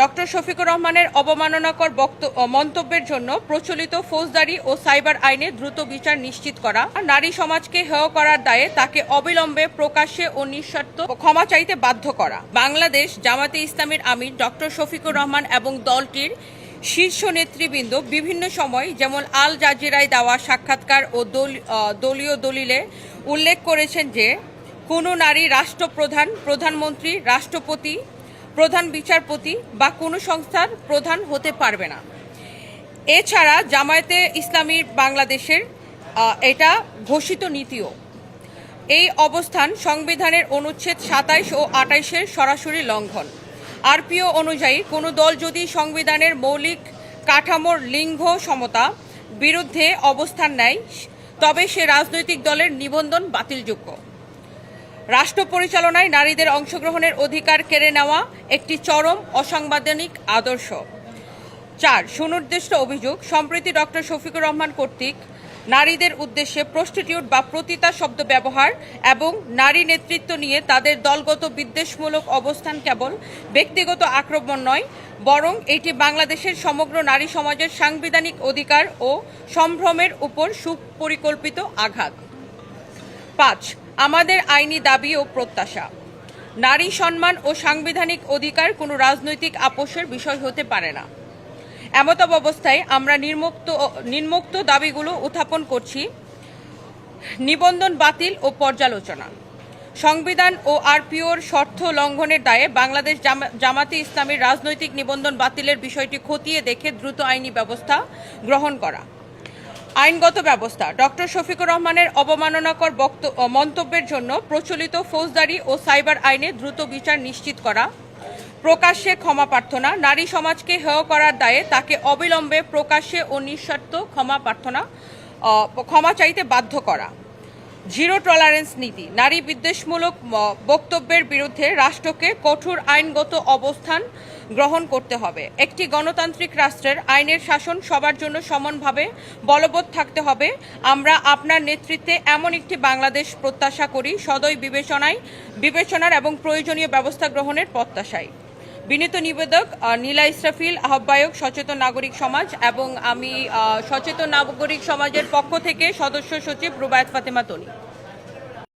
Doctor Shafiqur রহমানের অবমাননাকর মন্তব্যের জন্য প্রচলিত ফৌজদারি ও সাইবার আইনে দ্রুত বিচার নিশ্চিত করা, নারী সমাজকে হেয় করার দায়ে তাকে অবিলম্বে প্রকাশ্যে ও নিঃশর্ত ক্ষমা চাইতে বাধ্য করা। বাংলাদেশ জামাতে ইসলামীর আমির ডক্টর শফিকুর রহমান এবং দলটির শীর্ষ নেতৃবৃন্দ বিভিন্ন সময় যেমন আল জাজিরায় দেওয়া সাক্ষাৎকার ও দলীয় দলিলে উল্লেখ করেছেন যে কোনো নারী রাষ্ট্রপ্রধান, প্রধানমন্ত্রী, রাষ্ট্রপতি, প্রধান বিচারপতি বা কোনো সংস্থার প্রধান হতে পারবে না। এছাড়া জামায়াতে ইসলামী বাংলাদেশের এটা ঘোষিত নীতিও। এই অবস্থান সংবিধানের অনুচ্ছেদ ২৭ ও ২৮-এর সরাসরি লঙ্ঘন। আরপিও অনুযায়ী কোনো দল যদি সংবিধানের মৌলিক কাঠামোর লিঙ্গ সমতা বিরুদ্ধে অবস্থান নেয় তবে সে রাজনৈতিক দলের নিবন্ধন বাতিলযোগ্য। রাষ্ট্র পরিচালনায় নারীদের অংশগ্রহণের অধিকার কেড়ে নেওয়া একটি চরম অসাংবিধানিক আদর্শ। ৪. সুনির্দিষ্ট অভিযোগ, সম্প্রতি ডক্টর শফিকুর রহমান কর্তৃক নারীদের উদ্দেশ্যে প্রস্টিটিউট বা পতিতা শব্দ ব্যবহার এবং নারী নেতৃত্ব নিয়ে তাদের দলগত বিদ্বেষমূলক অবস্থান কেবল ব্যক্তিগত আক্রমণ নয়, বরং এটি বাংলাদেশের সমগ্র নারী সমাজের সাংবিধানিক অধিকার ও সম্ভ্রমের উপর সুপরিকল্পিত আঘাত। ৫. আমাদের আইনি দাবি ও প্রত্যাশা, নারী সম্মান ও সাংবিধানিক অধিকার কোনো রাজনৈতিক আপোষের বিষয় হতে পারে না। এমত অবস্থায় আমরা নিম্নোক্ত দাবিগুলো উত্থাপন করছি: নিবন্ধন বাতিল ও পর্যালোচনা, সংবিধান ও আরপিওর শর্ত লঙ্ঘনের দায়ে বাংলাদেশ জামাতে ইসলামীর রাজনৈতিক নিবন্ধন বাতিলের বিষয়টি খতিয়ে দেখে দ্রুত আইনি ব্যবস্থা গ্রহণ করা। আইনগত ব্যবস্থা, ডক্টর শফিকুর রহমানের অবমাননাকর মন্তব্যের জন্য প্রচলিত ফৌজদারি ও সাইবার আইনে দ্রুত বিচার নিশ্চিত করা, প্রকাশ্যে ক্ষমা প্রার্থনা, নারী সমাজকে হেয় করার দায়ে তাকে অবিলম্বে প্রকাশ্যে ও নিঃশর্ত ক্ষমা চাইতে বাধ্য করা। জিরো টলারেন্স নীতি, নারী বিদ্বেষমূলক বক্তব্যের বিরুদ্ধে রাষ্ট্রকে কঠোর আইনগত অবস্থান গ্রহণ করতে হবে। একটি গণতান্ত্রিক রাষ্ট্রের আইনের শাসন সবার জন্য সমানভাবে বলবৎ থাকতে হবে। আমরা আপনার নেতৃত্বে এমন একটি বাংলাদেশ প্রত্যাশা করি, সদয় বিবেচনার এবং প্রয়োজনীয় ব্যবস্থা গ্রহণের প্রত্যাশায়। বিনীত নিবেদক নীলা ইসরাফিল, আহ্বায়ক সচেতন নাগরিক সমাজ, এবং আমি সচেতন নাগরিক সমাজের পক্ষ থেকে সদস্য সচিব রুবায়াত ফাতেমা তনি।